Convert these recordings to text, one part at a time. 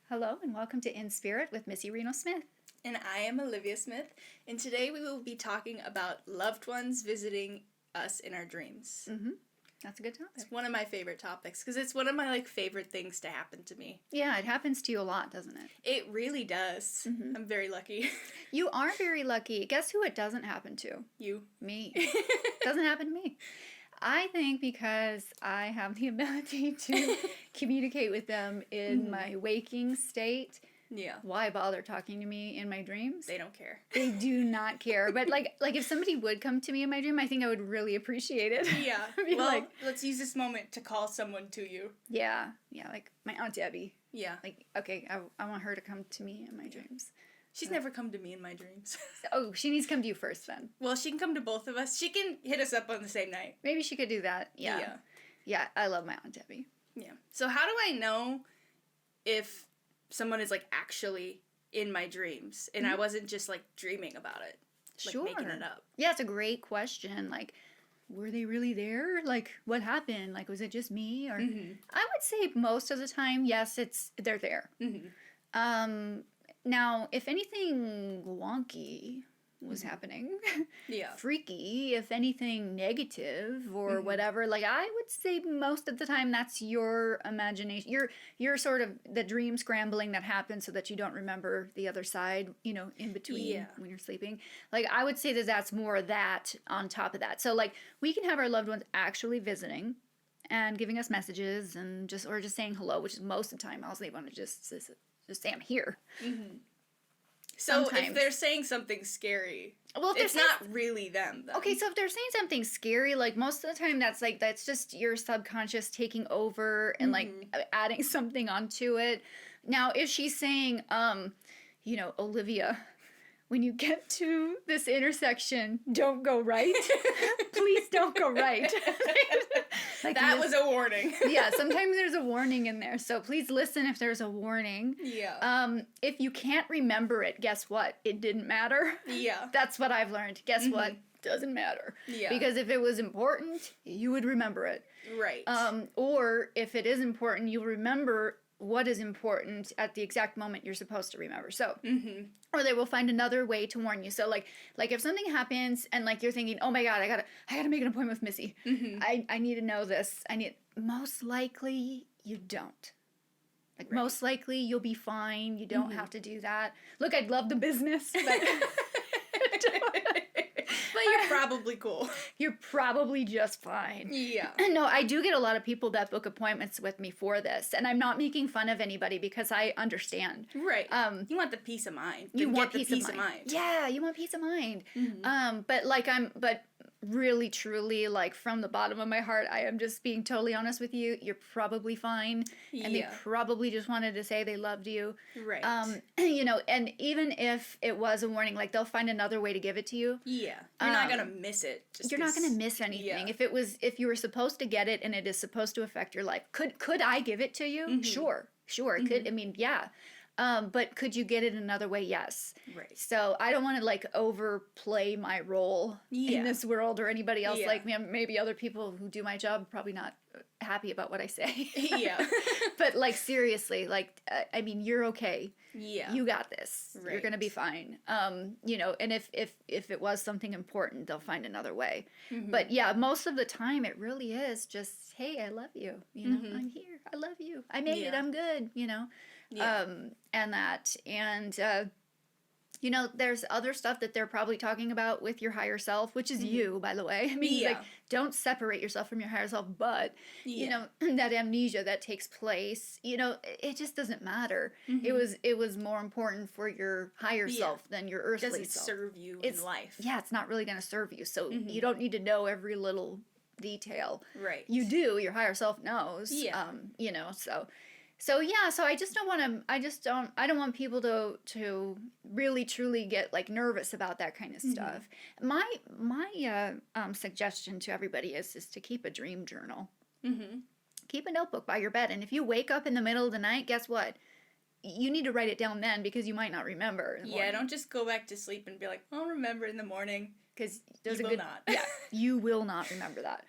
Hello and welcome to In Spirit with Missy Reno Smith. And I am Olivia Smith, and today we will be talking about loved ones visiting us in our dreams. Mm-hmm. That's a good topic. It's one of my favorite topics, because it's one of my, favorite things to happen to me. Yeah, it happens to you a lot, doesn't it? It really does. Mm-hmm. I'm very lucky. You are very lucky. Guess who it doesn't happen to? You. Me. Doesn't happen to me. I think because I have the ability to communicate with them in my waking state. Yeah. Why bother talking to me in my dreams? They don't care. They do not care. But like if somebody would come to me in my dream, I think I would really appreciate it. Yeah. Well, let's use this moment to call someone to you. Yeah. Yeah, like my Aunt Debbie. Yeah. Like, okay, I want her to come to me in my dreams. She's never come to me in my dreams. Oh, she needs to come to you first then. Well, she can come to both of us. She can hit us up on the same night. Maybe she could do that. Yeah. Yeah, I love my Aunt Debbie. Yeah. So how do I know if someone is, actually in my dreams, and I wasn't just, dreaming about it? Sure. Making it up. Yeah, it's a great question. Were they really there? What happened? Was it just me? Or I would say most of the time, yes, they're there. Mm-hmm. Now, if anything wonky was happening, freaky, if anything negative or whatever, I would say most of the time that's your imagination. You're sort of the dream scrambling that happens so that you don't remember the other side, in between when you're sleeping. I would say that's more of that on top of that. So we can have our loved ones actually visiting and giving us messages and just saying hello, which is most of the time. I'll say want to just say I'm here. Mm-hmm. So if they're saying something scary, it's not really them, though. Okay, so if they're saying something scary, most of the time that's just your subconscious taking over and adding something onto it. Now, if she's saying, Olivia, when you get to this intersection, don't go right. Please don't go right. That was a warning. Yeah, sometimes there's a warning in there. So please listen if there's a warning. Yeah. If you can't remember it, guess what? It didn't matter. Yeah. That's what I've learned. Guess what? Doesn't matter. Yeah. Because if it was important, you would remember it. Right. Or if it is important, you'll remember what is important at the exact moment you're supposed to remember. So, or they will find another way to warn you. So, like if something happens and you're thinking, oh my God, I gotta make an appointment with Missy. I need to know this. Most likely you don't. Most likely you'll be fine. You don't have to do that. Look, I'd love the business, but but you're probably cool. You're probably just fine. Yeah. No, I do get a lot of people that book appointments with me for this, and I'm not making fun of anybody because I understand. Right. You want the peace of mind. You want peace of mind. Yeah, you want peace of mind. But really, truly, from the bottom of my heart, I am just being totally honest with you. You're probably fine. And they probably just wanted to say they loved you. Right. And even if it was a warning, they'll find another way to give it to you. Yeah. You're not going to miss it. You're not going to miss anything. Yeah. If you were supposed to get it and it is supposed to affect your life, could I give it to you? Sure. It could. Yeah. But could you get it another way? Yes. Right. So I don't want to overplay my role in this world or anybody else. Yeah. Maybe other people who do my job probably not happy about what I say. Yeah. But seriously, you're okay. Yeah. You got this. Right. You're gonna be fine. And if it was something important, they'll find another way. But yeah, most of the time it really is just, hey, I love you. I'm here. I love you. I made it. I'm good. Yeah. And that. And, there's other stuff that they're probably talking about with your higher self, which is you, by the way. Don't separate yourself from your higher self, but, that amnesia that takes place, it just doesn't matter. It was more important for your higher self than your earthly self. It doesn't serve you in life. Yeah, it's not really going to serve you. So you don't need to know every little detail. Right. You do. Your higher self knows. Yeah. So I just don't want to, I don't want people to really truly get nervous about that kind of stuff. My suggestion to everybody is to keep a dream journal. Keep a notebook by your bed. And if you wake up in the middle of the night, guess what? You need to write it down then because you might not remember. Yeah, don't just go back to sleep and be like, I'll remember in the morning. because there's you a will good not. yeah, you will not remember that,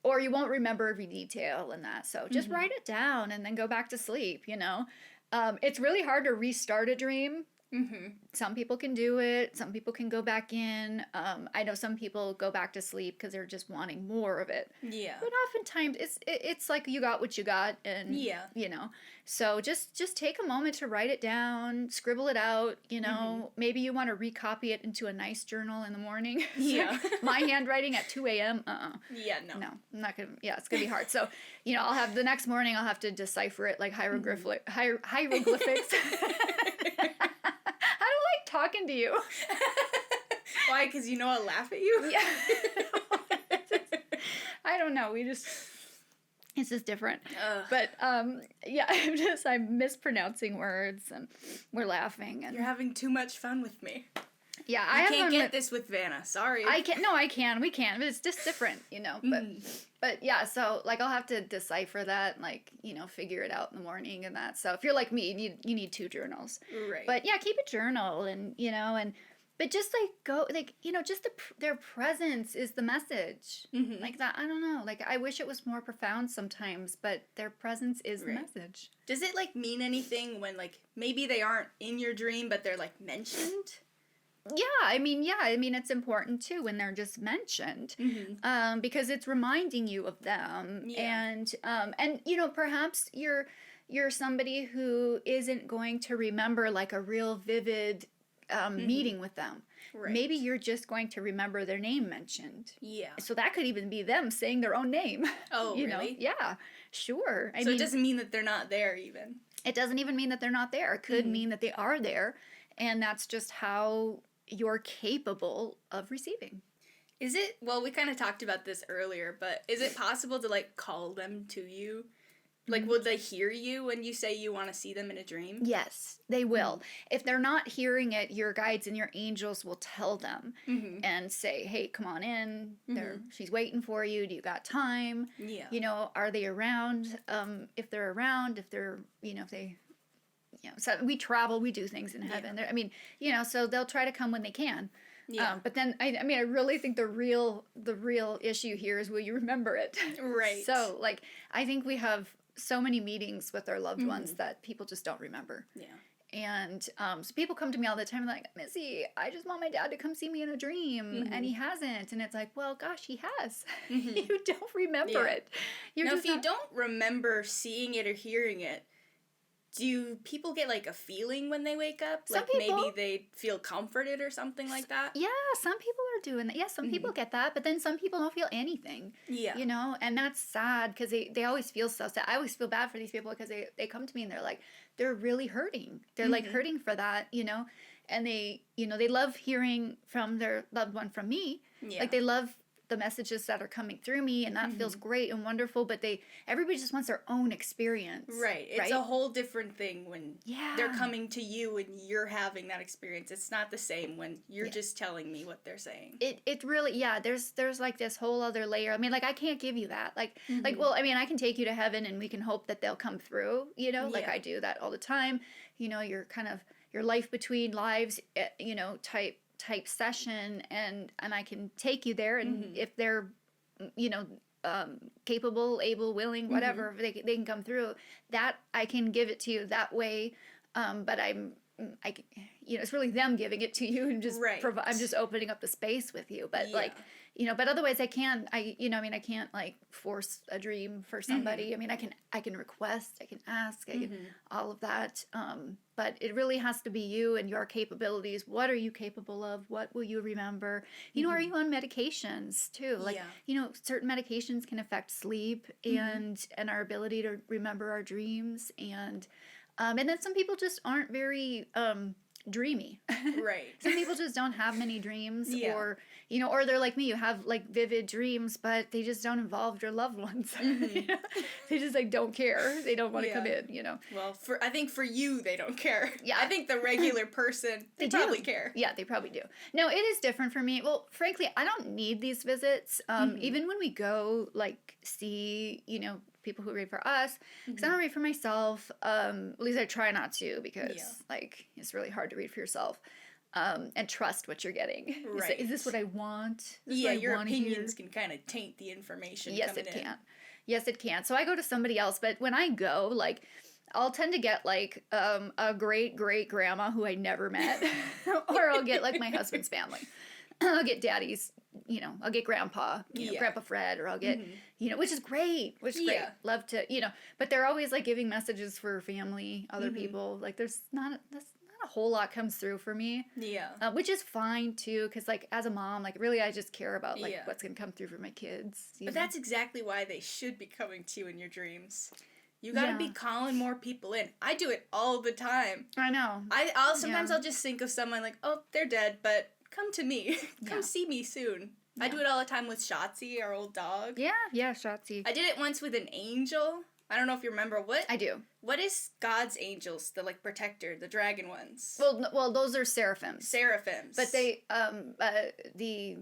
or you won't remember every detail in that. So just write it down and then go back to sleep. It's really hard to restart a dream. Some people can do it. Some people can go back in. I know some people go back to sleep because they're just wanting more of it. Yeah. But oftentimes it's like you got what you got, and So just take a moment to write it down, scribble it out. Maybe you want to recopy it into a nice journal in the morning. Yeah. My handwriting at 2 a.m. Yeah. No, I'm not gonna. Yeah, it's gonna be hard. So I'll have the next morning. I'll have to decipher it like hieroglyphics. I don't like talking to you. Why? Because I'll laugh at you? Yeah. I don't know. It's just different. Ugh. But, I'm mispronouncing words and we're laughing. And you're having too much fun with me. Yeah, I can't get this with Vanna. Sorry. I can. No, I can. We can. But it's just different, But yeah, so I'll have to decipher that, and, figure it out in the morning and that. So if you're like me, you need 2 journals. Right. But yeah, keep a journal but just go, just their presence is the message. Like that. I don't know. I wish it was more profound sometimes, but their presence is the message. Does it mean anything when maybe they aren't in your dream, but they're mentioned? Yeah, I mean, it's important too when they're just mentioned, because it's reminding you of them, and perhaps you're somebody who isn't going to remember a real vivid meeting with them. Right. Maybe you're just going to remember their name mentioned. Yeah. So that could even be them saying their own name. Oh, really? Yeah, sure. So it doesn't mean that they're not there even. It doesn't even mean that they're not there. It could mean that they are there, and that's just how you're capable of receiving. Is it, well, we kind of talked about this earlier, but is it possible to call them to you? Would they hear you when you say you want to see them in a dream? Yes, they will. If they're not hearing it, your guides and your angels will tell them and say, hey, come on in. She's waiting for you. Do you got time? Yeah. Are they around? If they're around, if they're, if they... so we travel, we do things in heaven. Yeah. So they'll try to come when they can. Yeah. But then, I really think the real issue here is, will you remember it? Right. So, I think we have so many meetings with our loved ones that people just don't remember. Yeah. And so people come to me all the time like, Missy, I just want my dad to come see me in a dream, and he hasn't. And it's like, well, gosh, he has. You don't remember it. Now, if you don't remember seeing it or hearing it, do people get a feeling when they wake up? Some people, maybe they feel comforted or something like that? Yeah, some people are doing that. Yeah, some people get that, but then some people don't feel anything. Yeah. And that's sad because they always feel so sad. I always feel bad for these people because they come to me and they're really hurting. They're hurting for that, and they love hearing from their loved one from me. Yeah. They love the messages that are coming through me, and that feels great and wonderful, but everybody just wants their own experience. Right. It's a whole different thing when they're coming to you and you're having that experience. It's not the same when you're just telling me what they're saying. It really, there's this whole other layer. I can't give you that. I can take you to heaven and we can hope that they'll come through, I do that all the time. You're kind of your life between lives, type session, and I can take you there, and if they're capable, able, willing, whatever, they can come through. That I can give it to you that way, but it's really them giving it to you, and just I'm just opening up the space with you, but but otherwise I can't force a dream for somebody. I can request, I can ask, I can all of that, but it really has to be you and your capabilities. What are you capable of? What will you remember? Are you on medications too? Certain medications can affect sleep and our ability to remember our dreams, and then some people just aren't very dreamy. Right. Some people just don't have many dreams, or or they're like me, you have vivid dreams, but they just don't involve your loved ones. They just don't care. They don't want to come in, Well, I think for you, they don't care. Yeah. I think the regular person, they probably care. Yeah, they probably do. No, it is different for me. Well, frankly, I don't need these visits. Even when we go see, people who read for us, because I don't read for myself. At least I try not to, because it's really hard to read for yourself. and trust what you're getting. Right. Is this what I want? Yeah, your opinions can kind of taint the information Yes, coming it in. can. Yes, it can. So I go to somebody else, but when I go, like, I'll tend to get, like, a great-great-grandma who I never met, or I'll get, like, my husband's family. I'll get daddy's, I'll get grandpa, Grandpa Fred, or I'll get, which is great, Love to, but they're always, like, giving messages for family, other people. Like, that's not a whole lot comes through for me. Yeah. Which is fine, too, because, like, as a mom, like, really, I just care about, like, what's going to come through for my kids. But that's exactly why they should be coming to you in your dreams. You gotta be calling more people in. I do it all the time. I know. Sometimes I'll just think of someone like, oh, they're dead, but come to me. Come see me soon. Yeah. I do it all the time with Shotzi, our old dog. Yeah, Shotzi. I did it once with an angel. I don't know if you remember what. I do. What is God's angels? The, like, protector, the dragon ones. Well, those are seraphims. Seraphims. But they, the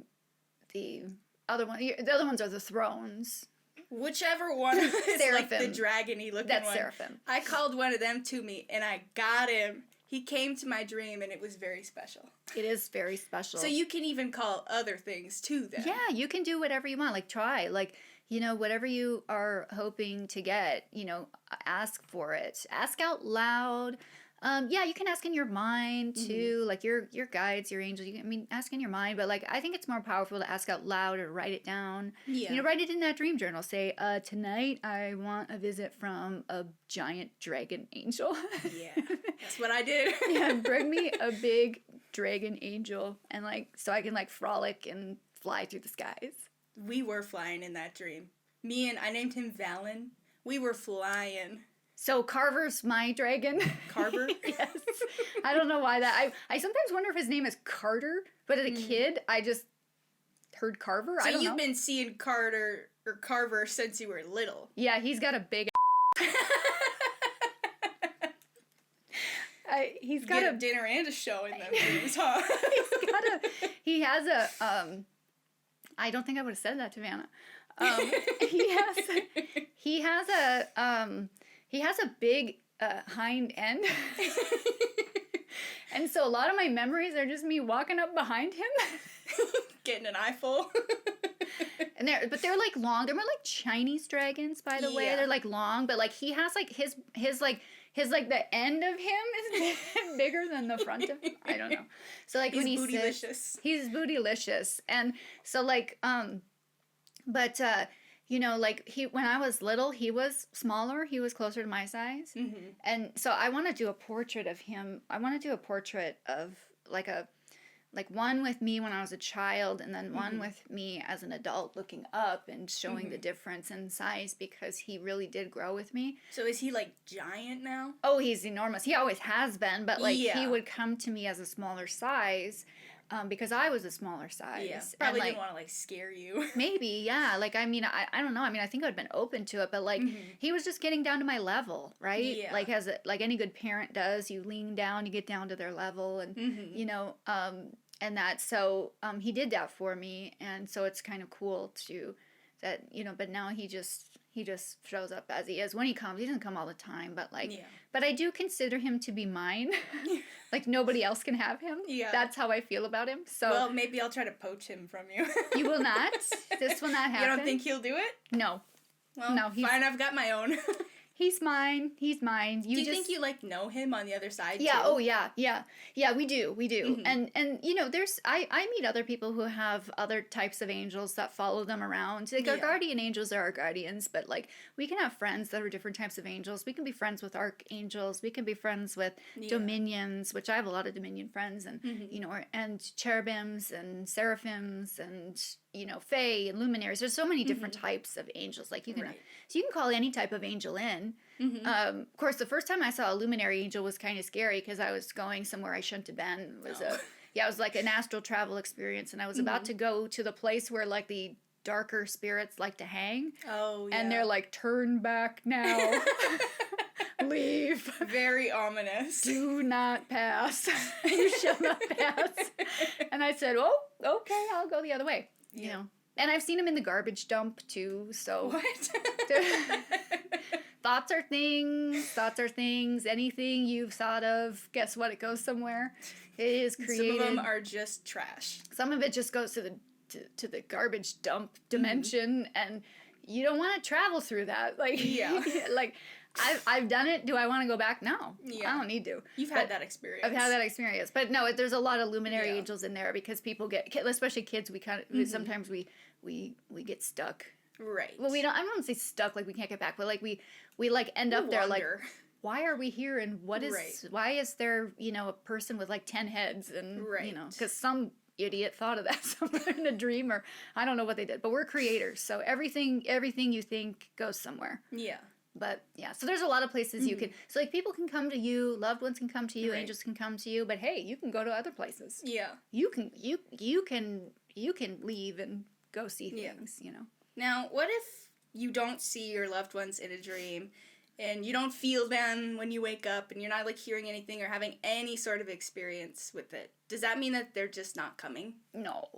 other ones are the thrones. Whichever one is like the dragony looking one. That's seraphim. I called one of them to me, and I got him. He came to my dream, and it was very special. It is very special. So you can even call other things to them. Yeah, you can do whatever you want. Like, try. Like, whatever you are hoping to get, ask for it. Ask out loud. You can ask in your mind, too. Like, your guides, your angels. Ask in your mind. But, like, I think it's more powerful to ask out loud or write it down. Yeah. Write it in that dream journal. Say, tonight I want a visit from a giant dragon angel. Yeah, that's what I did. Yeah, bring me a big dragon angel. And, like, so I can, like, frolic and fly through the skies. We were flying in that dream. I named him Valen. We were flying. So Carver's my dragon. Carver? Yes. I don't know why that. I sometimes wonder if his name is Carter, but as a kid, I just heard Carver. So I don't know. You've been seeing Carver since you were little. Yeah, he's got a big he's got a dinner and a show in them dreams, huh? He has a I don't think I would have said that to Vanna. He has a big hind end. And so a lot of my memories are just me walking up behind him. Getting an eyeful. And they're like long. They're more like Chinese dragons, by the way. They're like long, but like he has like his the end of him is bigger than the front of him. I don't know. So like when he sits, he's bootylicious. And so like but like when I was little, he was smaller. He was closer to my size. Mm-hmm. And so I want to do a portrait of him. I want to do a portrait of like one with me when I was a child, and then one with me as an adult looking up and showing the difference in size, because he really did grow with me. So is he like giant now? Oh, he's enormous. He always has been, but like he would come to me as a smaller size. Because I was a smaller size. Yeah, probably didn't want to, like, scare you. Maybe, yeah. Like, I mean, I don't know. I mean, I think I would have been open to it, but, like, he was just getting down to my level, right? Yeah. Like, like any good parent does, you lean down, you get down to their level, and, and that. So, he did that for me, and so it's kind of cool, that, but now he just shows up as he is. When he comes, he doesn't come all the time, but, like, but I do consider him to be mine. Like, nobody else can have him. Yeah. That's how I feel about him. So, well, maybe I'll try to poach him from you. You will not? This will not happen? You don't think he'll do it? No. Well, no, fine, I've got my own. He's mine. He's mine. Do you think you, like, know him on the other side, yeah, too? Oh, yeah. Yeah, we do. And there's, I meet other people who have other types of angels that follow them around. Like, our guardian angels are our guardians, but, like, we can have friends that are different types of angels. We can be friends with archangels. We can be friends with dominions, which I have a lot of dominion friends, and, and cherubims and seraphims and, fae and luminaries. There's so many different types of angels. Like, you can call any type of angel in. Of course, the first time I saw a luminary angel was kind of scary, because I was going somewhere I shouldn't have been. It was like an astral travel experience, and I was about to go to the place where, like, the darker spirits like to hang. Oh, yeah. And they're like, turn back now. Leave. Very ominous. Do not pass. You shall not pass. And I said, oh, okay, I'll go the other way. And I've seen him in the garbage dump, too, so. What? Thoughts are things. Anything you've thought of, guess what? It goes somewhere. It is created. Some of them are just trash. Some of it just goes to the garbage dump dimension, and you don't want to travel through that. Like, yeah. Like, I've done it. Do I want to go back? No. Yeah. I don't need to. You've had that experience. I've had that experience. But no, there's a lot of luminary angels in there because people get, especially kids, we kind of, sometimes we get stuck. Right. Well, I don't want to say stuck, like we can't get back, but like we like end up there like, why are we here, and why is there, a person with like 10 heads, and, because some idiot thought of that somewhere in a dream, or I don't know what they did, but we're creators, so everything you think goes somewhere. Yeah. But yeah, so there's a lot of places you can, so like people can come to you, loved ones can come to you, angels can come to you, but hey, you can go to other places. Yeah. You can leave and go see things, Now, what if you don't see your loved ones in a dream, and you don't feel them when you wake up, and you're not like hearing anything or having any sort of experience with it? Does that mean that they're just not coming? No,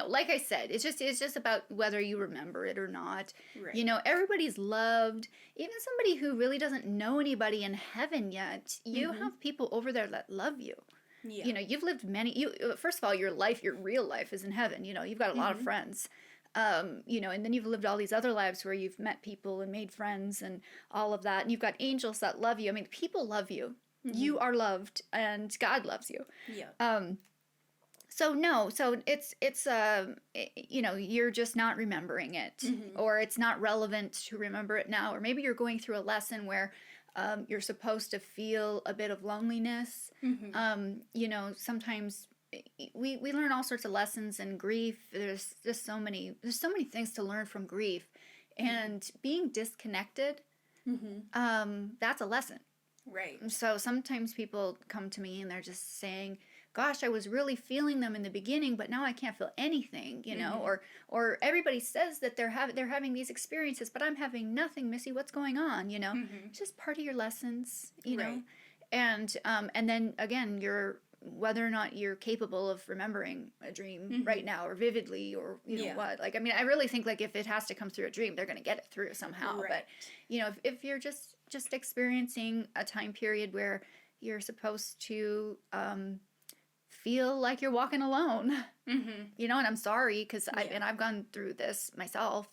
like I said, it's just about whether you remember it or not. Right. Everybody's loved. Even somebody who really doesn't know anybody in heaven yet, you have people over there that love you. Yeah. You've lived first of all, your real life is in heaven. You've got a lot of friends. And then you've lived all these other lives where you've met people and made friends and all of that. And you've got angels that love you. I mean, people love you. You are loved, and God loves you. Yeah. So it's you're just not remembering it, or it's not relevant to remember it now, or maybe you're going through a lesson where you're supposed to feel a bit of loneliness. Sometimes we learn all sorts of lessons in grief. There's just so many things to learn from grief, and being disconnected, that's a lesson. Right. So sometimes people come to me and they're just saying, gosh, I was really feeling them in the beginning, but now I can't feel anything, or everybody says that they're having these experiences, but I'm having nothing, Missy, what's going on, It's just part of your lessons, know, and then again, whether or not you're capable of remembering a dream right now, or vividly, or what, like, I mean, I really think like if it has to come through a dream, they're going to get it through somehow. But if you're just experiencing a time period where you're supposed to feel like you're walking alone, and I'm sorry, because I've gone through this myself,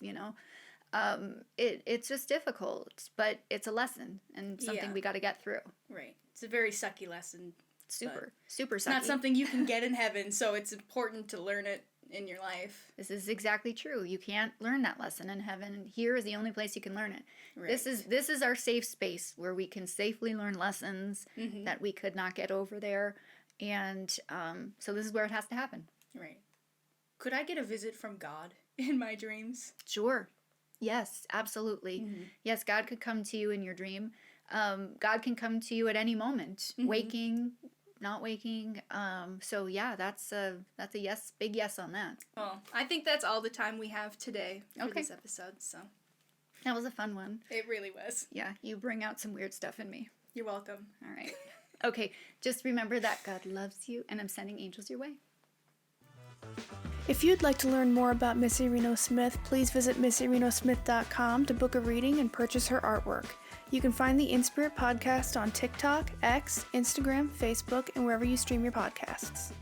it's just difficult, but it's a lesson and something we got to get through. Right. It's a very sucky lesson. Super sucky. It's not something you can get in heaven, so it's important to learn it in your life. This is exactly true. You can't learn that lesson in heaven, and here is the only place you can learn it. Right. This is our safe space where we can safely learn lessons that we could not get over there, and so this is where it has to happen. Right. Could I get a visit from God in my dreams? Sure. Yes, absolutely. Yes, God could come to you in your dream. God can come to you at any moment, waking, not waking. So yeah, that's a yes, big yes on that. Well, I think that's all the time we have today for this episode. So that was a fun one. It really was. Yeah, you bring out some weird stuff in me. You're welcome. All right. Okay, just remember that God loves you, and I'm sending angels your way. If you'd like to learn more about Missy Reno Smith, please visit MissyRenoSmith.com to book a reading and purchase her artwork. You can find the In Spirit Podcast on TikTok, X, Instagram, Facebook, and wherever you stream your podcasts.